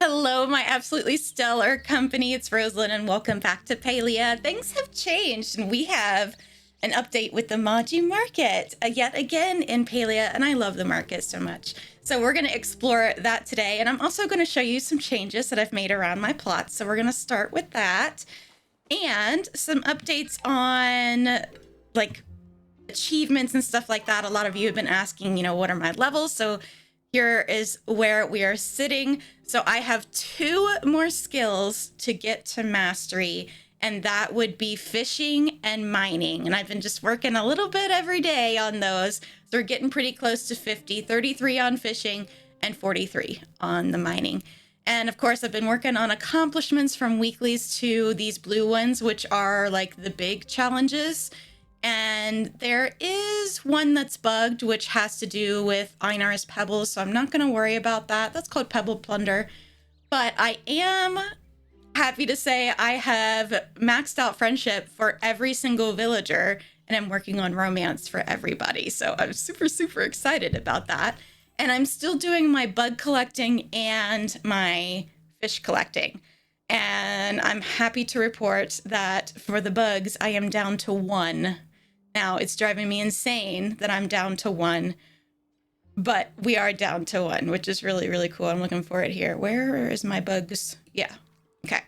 Hello, my absolutely stellar company. It's Rosealyn, and welcome back to Palia. Things have changed, and we have an update with the Maji Market yet again in Palia, and I love the market so much. So we're going to explore that today, and I'm also going to show you some changes that I've made around my plot. So we're going to start with that, and some updates on like achievements and stuff like that. A lot of you have been asking, what are my levels? So here is where we are sitting. So I have 2 more skills to get to mastery, and that would be fishing and mining. And I've been just working a little bit every day on those. So we're getting pretty close to 50, 33 on fishing and 43 on the mining. And of course, I've been working on accomplishments from weeklies to these blue ones, which are like the big challenges. And there is one that's bugged, which has to do with Einar's Pebbles, so I'm not going to worry about that. That's called Pebble Plunder. But I am happy to say I have maxed out friendship for every single villager, and I'm working on romance for everybody. So I'm super, super excited about that. And I'm still doing my bug collecting and my fish collecting. And I'm happy to report that for the bugs, I am down to 1. Now, it's driving me insane that I'm down to 1, but we are down to 1, which is really, really cool. I'm looking for it here. Where is my bugs? Yeah. Okay.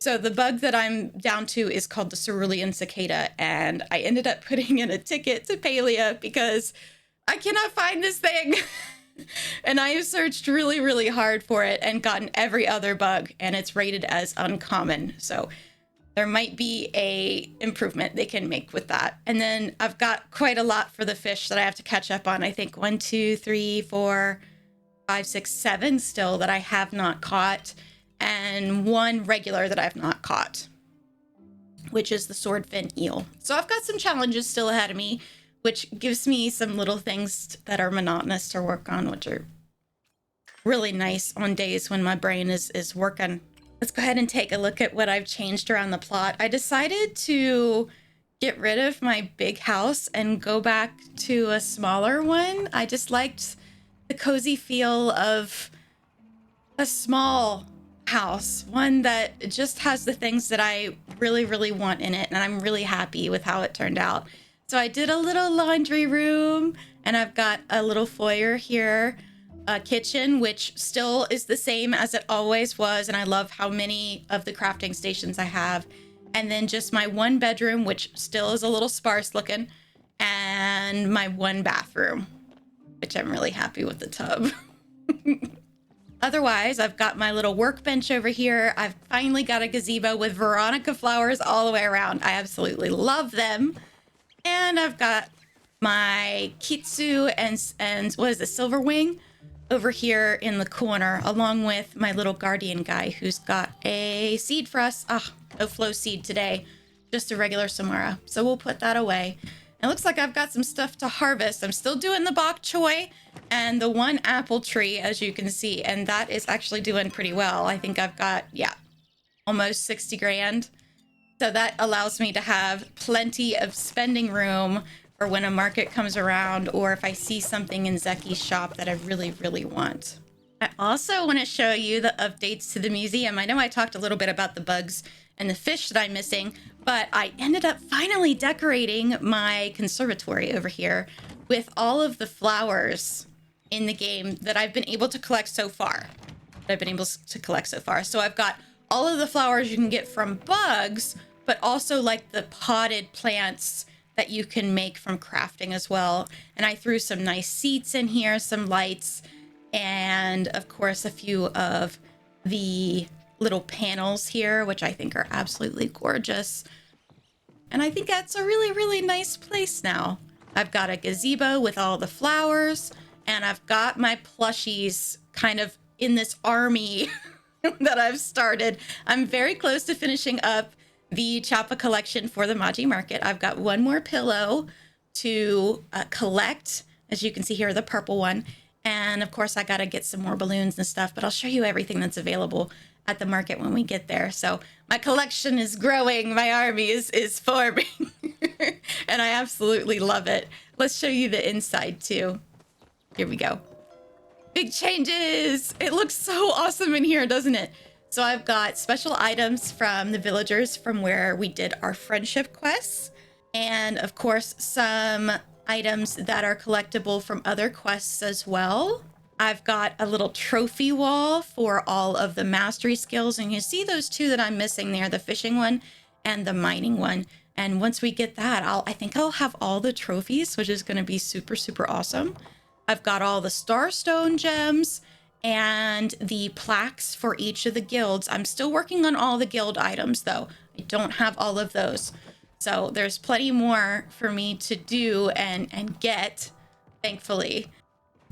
So the bug that I'm down to is called the cerulean cicada, and I ended up putting in a ticket to Palia because I cannot find this thing. And I have searched really, really hard for it and gotten every other bug, and it's rated as uncommon. So there might be a improvement they can make with that. And then I've got quite a lot for the fish that I have to catch up on. I think 1, 2, 3, 4, 5, 6, 7 still that I have not caught, and 1 regular that I've not caught, which is the swordfin eel. So I've got some challenges still ahead of me, which gives me some little things that are monotonous to work on, which are really nice on days when my brain is working. Let's go ahead and take a look at what I've changed around the plot. I decided to get rid of my big house and go back to a smaller one. I just liked the cozy feel of a small house, one that just has the things that I really, really want in it. And I'm really happy with how it turned out. So I did a little laundry room, and I've got a little foyer here. Kitchen, which still is the same as it always was, and I love how many of the crafting stations I have. And then just my 1 bedroom, which still is a little sparse looking, and my 1 bathroom, which I'm really happy with the tub. Otherwise, I've got my little workbench over here. I've finally got a gazebo with Veronica flowers all the way around. I absolutely love them. And I've got my kitsu and what is it, silver wing over here in the corner, along with my little guardian guy who's got a seed for us. No flow seed today, just a regular samara. So we'll put that away. It looks like I've got some stuff to harvest. I'm still doing the bok choy and the 1 apple tree, as you can see, and that is actually doing pretty well. I think I've got, almost 60 grand. So that allows me to have plenty of spending room for when a market comes around, or if I see something in Zeki's shop that I really, really want. I also want to show you the updates to the museum. I know I talked a little bit about the bugs and the fish that I'm missing, but I ended up finally decorating my conservatory over here with all of the flowers in the game that I've been able to collect so far. So I've got all of the flowers you can get from bugs, but also like the potted plants that you can make from crafting as well. And I threw some nice seats in here, some lights, and of course a few of the little panels here, which I think are absolutely gorgeous. And I think that's a really, really nice place now. I've got a gazebo with all the flowers, and I've got my plushies kind of in this army that I've started. I'm very close to finishing up the Chappa collection for the Maji Market. I've got 1 more pillow to collect. As you can see here, the purple one. And of course, I got to get some more balloons and stuff, but I'll show you everything that's available at the market when we get there. So my collection is growing. My army is forming. And I absolutely love it. Let's show you the inside too. Here we go. Big changes. It looks so awesome in here, doesn't it? So I've got special items from the villagers from where we did our friendship quests. And of course, some items that are collectible from other quests as well. I've got a little trophy wall for all of the mastery skills. And you see those two that I'm missing there, the fishing one and the mining one. And once we get that, I think I'll have all the trophies, which is going to be super, super awesome. I've got all the Starstone gems and the plaques for each of the guilds. I'm still working on all the guild items, though. I don't have all of those. So there's plenty more for me to do and get, thankfully.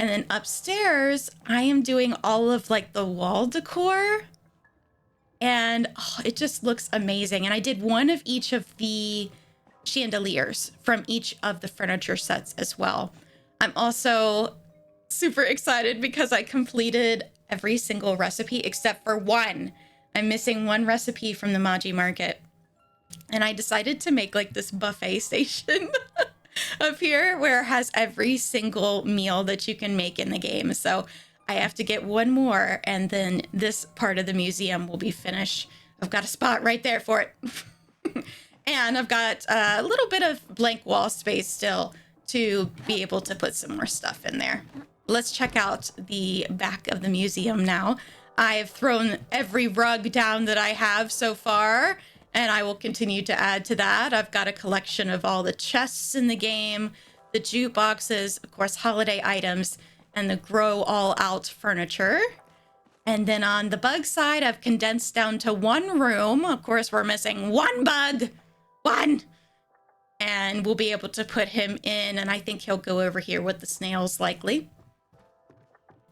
And then upstairs, I am doing all of like the wall decor. And it just looks amazing. And I did one of each of the chandeliers from each of the furniture sets as well. I'm also super excited because I completed every single recipe except for one. I'm missing one recipe from the Maji Market. And I decided to make like this buffet station up here where it has every single meal that you can make in the game. So I have to get one more and then this part of the museum will be finished. I've got a spot right there for it. And I've got a little bit of blank wall space still to be able to put some more stuff in there. Let's check out the back of the museum now. I've thrown every rug down that I have so far, and I will continue to add to that. I've got a collection of all the chests in the game, the jukeboxes, of course, holiday items, and the grow all out furniture. And then on the bug side, I've condensed down to one room. Of course, we're missing one bug. One. And we'll be able to put him in, and I think he'll go over here with the snails likely.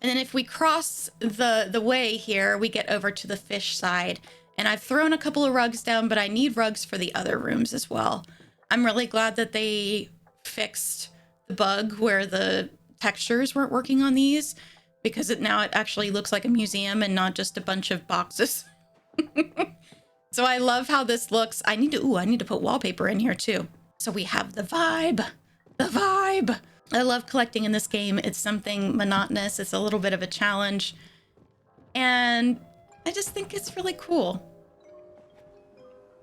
And then if we cross the way here, we get over to the fish side. And I've thrown a couple of rugs down, but I need rugs for the other rooms as well. I'm really glad that they fixed the bug where the textures weren't working on these, because now it actually looks like a museum and not just a bunch of boxes. So I love how this looks. I need to put wallpaper in here too. So we have the vibe. I love collecting in this game. It's something monotonous. It's a little bit of a challenge. And I just think it's really cool.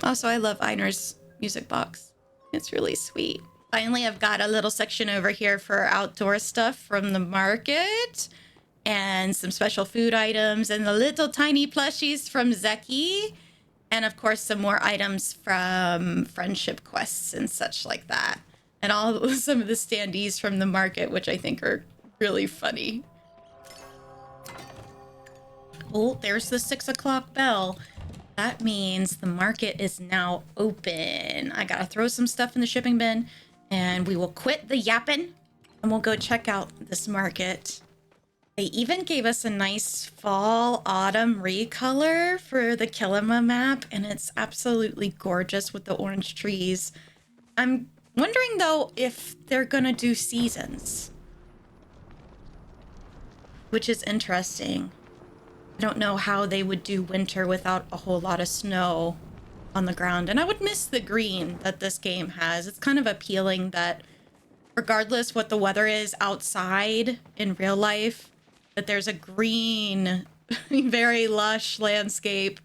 Also, I love Einer's music box. It's really sweet. Finally, I've got a little section over here for outdoor stuff from the market and some special food items and the little tiny plushies from Zeki. And of course, some more items from friendship quests and such like that. And some of the standees from the market, which I think are really funny. Oh, there's the 6 o'clock bell. That means the market is now open. I gotta throw some stuff in the shipping bin and we will quit the yapping and we'll go check out this market. They even gave us a nice fall autumn recolor for the Kilima map, and it's absolutely gorgeous with the orange trees. I'm wondering though if they're gonna do seasons, which is interesting. I don't know how they would do winter without a whole lot of snow on the ground, and I would miss the green that this game has. It's kind of appealing that regardless what the weather is outside in real life, that there's a green, very lush landscape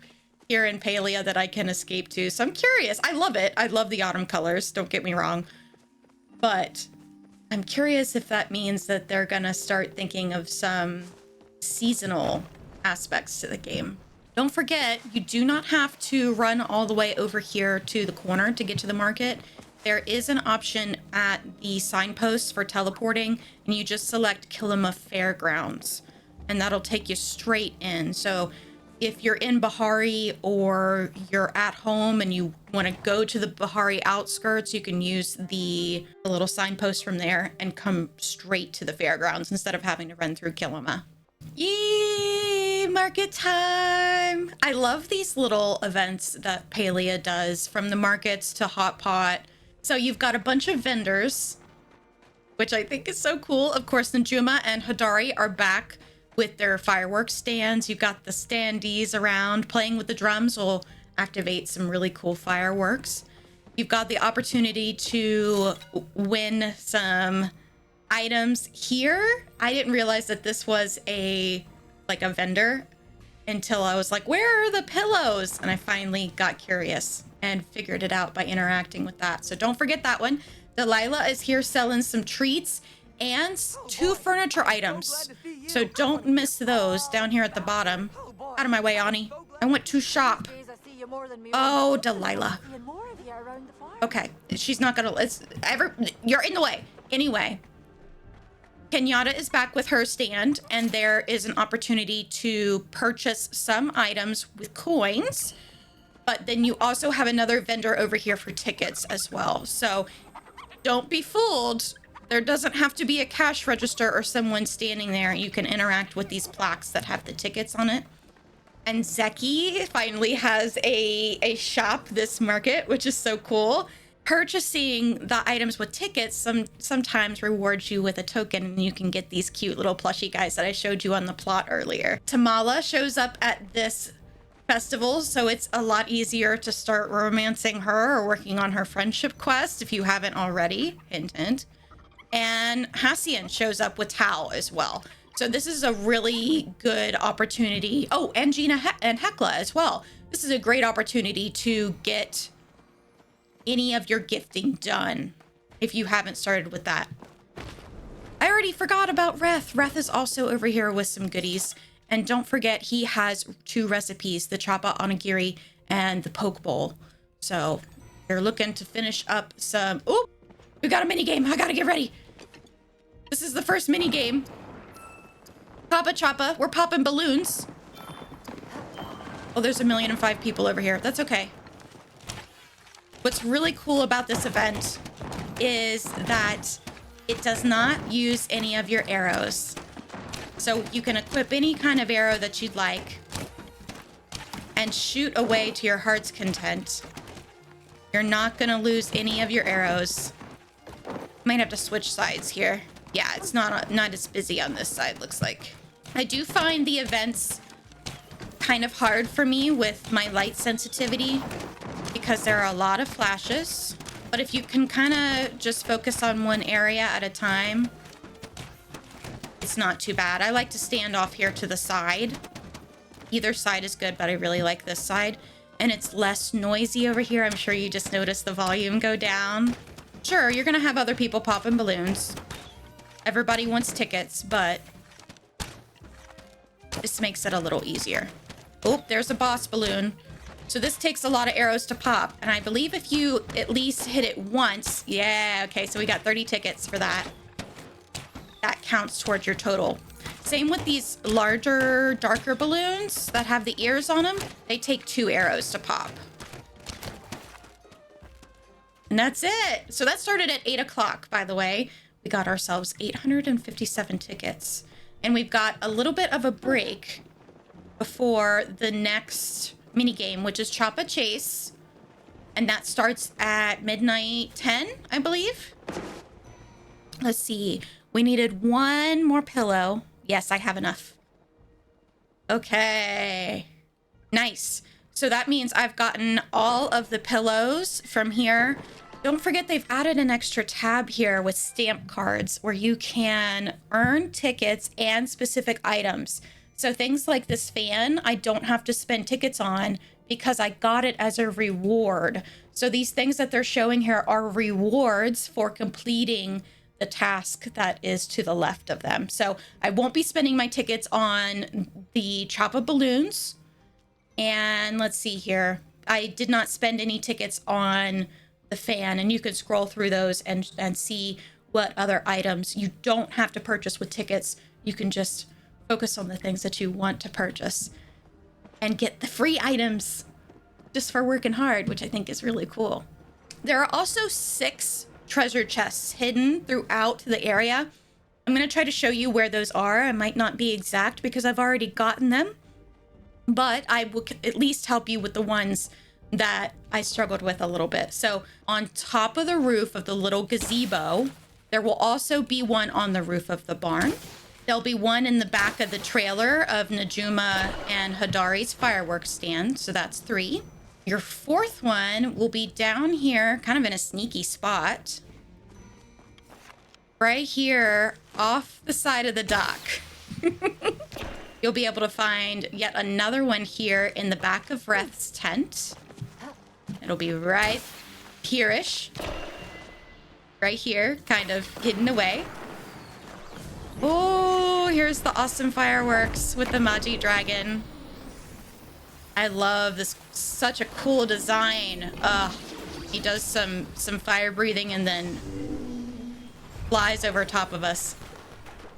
here in Palia that I can escape to. So I'm curious. I love it. I love the autumn colors, don't get me wrong. But I'm curious if that means that they're gonna start thinking of some seasonal aspects to the game. Don't forget, you do not have to run all the way over here to the corner to get to the market. There is an option at the signposts for teleporting, and you just select Kilima Fairgrounds, and that'll take you straight in. So if you're in Bahari or you're at home and you want to go to the Bahari outskirts, you can use the little signpost from there and come straight to the fairgrounds instead of having to run through Kilima. Yay! Market time! I love these little events that Palia does, from the markets to Hot Pot. So you've got a bunch of vendors, which I think is so cool. Of course, Najuma and Hadari are back with their fireworks stands. You've got the standees around. Playing with the drums will activate some really cool fireworks. You've got the opportunity to win some items here. I didn't realize that this was a vendor until I was like, where are the pillows? And I finally got curious and figured it out by interacting with that. So don't forget that one. Delilah is here selling some treats and 2 furniture items. So don't miss those down here at the bottom. Out of my way, Ani. I went to shop. Oh, Delilah. Okay, she's not gonna, you're in the way. Anyway, Kenyatta is back with her stand, and there is an opportunity to purchase some items with coins, but then you also have another vendor over here for tickets as well. So don't be fooled. There doesn't have to be a cash register or someone standing there. You can interact with these plaques that have the tickets on it. And Zeki finally has a shop this market, which is so cool. Purchasing the items with tickets sometimes rewards you with a token, and you can get these cute little plushie guys that I showed you on the plot earlier. Tamala shows up at this festival, so it's a lot easier to start romancing her or working on her friendship quest if you haven't already. Hint, hint. And Hassian shows up with Tao as well. So this is a really good opportunity. Oh, and Gina and Hecla as well. This is a great opportunity to get any of your gifting done if you haven't started with that. I already forgot about Reth. Reth is also over here with some goodies. And don't forget, he has 2 recipes, the chapa onigiri and the poke bowl. So you're looking to finish up some... Oop! We got a mini game. I gotta get ready. This is the first mini game. Papa Choppa, we're popping balloons. Oh, there's 1,000,005 people over here. That's okay. What's really cool about this event is that it does not use any of your arrows. So you can equip any kind of arrow that you'd like and shoot away to your heart's content. You're not gonna lose any of your arrows. Might have to switch sides here. Yeah, it's not as busy on this side, looks like. I do find the events kind of hard for me with my light sensitivity because there are a lot of flashes. But if you can kind of just focus on one area at a time, it's not too bad. I like to stand off here to the side. Either side is good, but I really like this side. And it's less noisy over here. I'm sure you just noticed the volume go down. Sure, you're gonna have other people popping balloons. Everybody wants tickets, but this makes it a little easier. Oh, there's a boss balloon. So this takes a lot of arrows to pop. And I believe if you at least hit it once, yeah, okay, so we got 30 tickets for that. That counts towards your total. Same with these larger, darker balloons that have the ears on them. They take 2 arrows to pop. And that's it. So that started at 8 o'clock, by the way. We got ourselves 857 tickets. And we've got a little bit of a break before the next mini game, which is Choppa Chase. And that starts at midnight 10, I believe. Let's see. We needed 1 more pillow. Yes, I have enough. Okay. Nice. So that means I've gotten all of the pillows from here. Don't forget they've added an extra tab here with stamp cards where you can earn tickets and specific items. So things like this fan, I don't have to spend tickets on because I got it as a reward. So these things that they're showing here are rewards for completing the task that is to the left of them. So I won't be spending my tickets on the Choppa balloons. And let's see here. I did not spend any tickets on the fan, and you can scroll through those and see what other items you don't have to purchase with tickets. You can just focus on the things that you want to purchase and get the free items just for working hard, which I think is really cool. There are also 6 treasure chests hidden throughout the area. I'm going to try to show you where those are. I might not be exact because I've already gotten them, but I will at least help you with the ones that I struggled with a little bit. So on top of the roof of the little gazebo, there will also be one on the roof of the barn. There'll be one in the back of the trailer of Najuma and Hadari's fireworks stand. So that's 3. Your 4th one will be down here, kind of in a sneaky spot. right here off the side of the dock. You'll be able to find yet another one here in the back of Reth's tent. It'll be right here-ish. Right here, kind of hidden away. Oh, here's the awesome fireworks with the Maji dragon. I love this. Such a cool design. He does some fire breathing and then flies over top of us.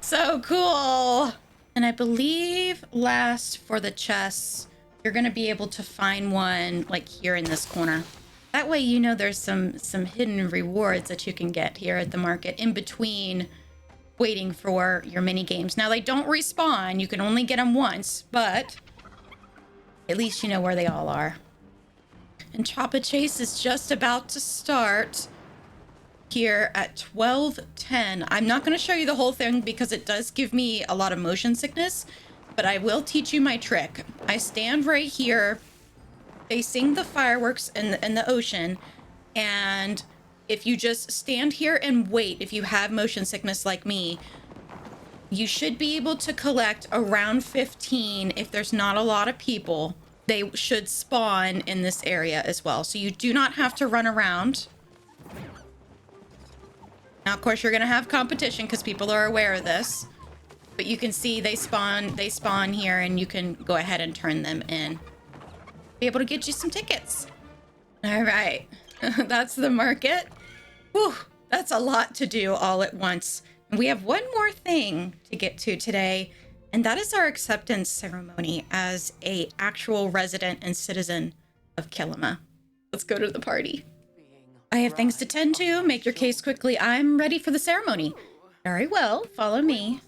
So cool. And I believe last for the chests, you're going to be able to find one like here in this corner. That way, you know, there's some hidden rewards that you can get here at the market in between waiting for your mini games. Now, they don't respawn. You can only get them once, but at least you know where they all are. And Choppa Chase is just about to start here at 12:10. I'm not going to show you the whole thing because it does give me a lot of motion sickness, but I will teach you my trick. I stand right here facing the fireworks in the ocean, and if you just stand here and wait, if you have motion sickness like me, you should be able to collect around 15. If there's not a lot of people, they should spawn in this area as well. So you do not have to run around. Now, of course, you're going to have competition because people are aware of this. But you can see they spawn here, and you can go ahead and turn them in. Be able to get you some tickets. All right. That's the market. Whew, that's a lot to do all at once. And we have one more thing to get to today, and that is our acceptance ceremony as a actual resident and citizen of Kilima. Let's go to the party. I have things to tend to. Make your case quickly. I'm ready for the ceremony. Very well. Follow me.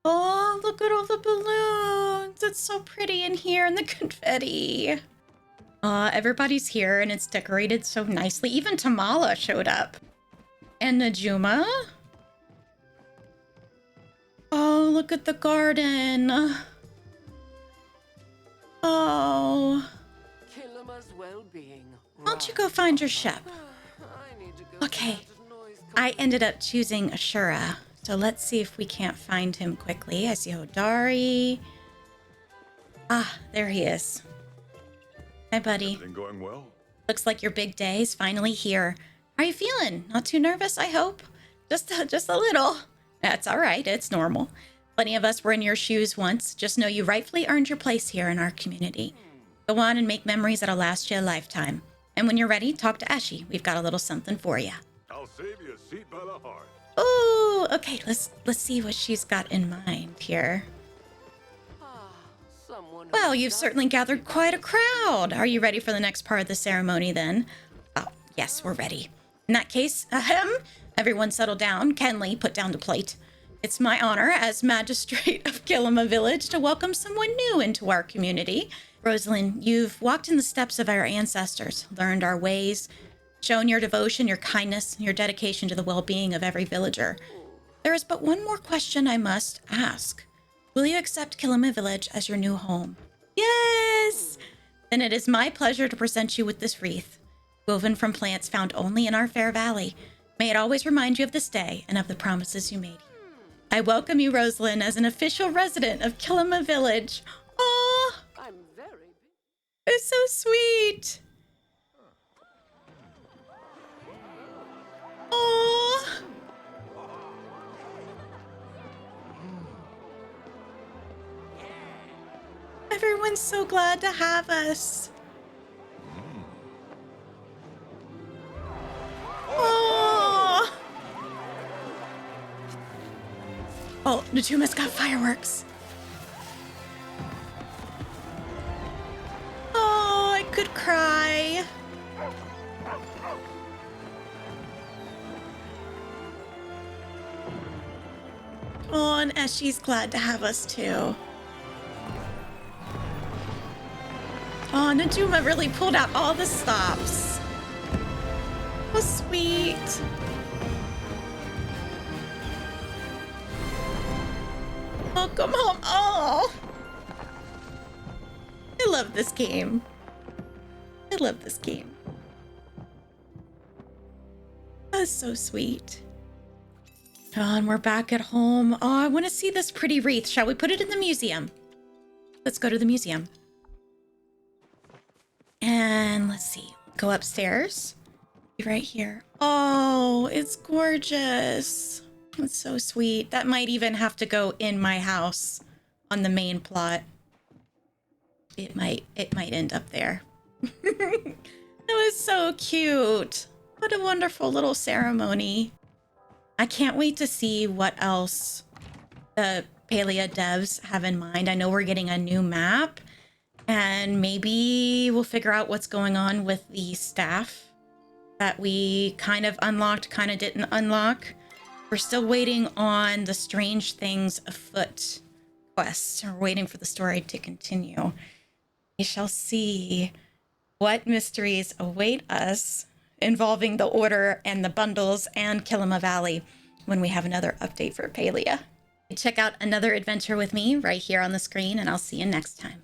Oh, look at all the balloons. It's so pretty in here, and the confetti. Everybody's here, and it's decorated so nicely. Even Tamala showed up. And Najuma. Oh, look at the garden. Oh. Why don't you go find your ship? Okay. I ended up choosing Ashura. So let's see if we can't find him quickly. I see Hodari. Ah, there he is. Hi, buddy. Everything going well? Looks like your big day is finally here. How are you feeling? Not too nervous, I hope? Just a little. That's all right. It's normal. Plenty of us were in your shoes once. Just know you rightfully earned your place here in our community. Go on and make memories that'll last you a lifetime. And when you're ready, talk to Eshi. We've got a little something for you. I'll save you a seat by the heart. Oh, okay. Let's see what she's got in mind here. Well, you've certainly gathered quite a crowd. Are you ready for the next part of the ceremony then? Oh, yes, we're ready. In that case, everyone settle down. Kenley, put down the plate. It's my honor as magistrate of Kilima Village to welcome someone new into our community. Rosealyn, you've walked in the steps of our ancestors, learned our ways, shown your devotion, your kindness, your dedication to the well-being of every villager. There is but one more question I must ask. Will you accept Kilima Village as your new home? Yes! Then it is my pleasure to present you with this wreath, woven from plants found only in our fair valley. May it always remind you of this day and of the promises you made. I welcome you, Rosealyn, as an official resident of Kilima Village. Aww! I'm very... It's so sweet! Aww! Everyone's so glad to have us. Aww! Oh, Natuma's got fireworks. Oh, I could cry. Oh, and Eshi's glad to have us too. Oh, Najuma really pulled out all the stops. Oh, sweet. Oh, come home. Oh. I love this game. I love this game. That's so sweet. Oh, and we're back at home. Oh, I want to see this pretty wreath. Shall we put it in the museum? Let's go to the museum. And let's see. Go upstairs. Right here. Oh, it's gorgeous. It's so sweet. That might even have to go in my house on the main plot. It might end up there. That was so cute. What a wonderful little ceremony. I can't wait to see what else the Palia devs have in mind. I know we're getting a new map, and maybe we'll figure out what's going on with the staff that we kind of unlocked, kind of didn't unlock. We're still waiting on the Strange Things Afoot quest. We're waiting for the story to continue. We shall see what mysteries await us involving the Order and the bundles and Kilima Valley when we have another update for Palia. Check out another adventure with me right here on the screen, and I'll see you next time.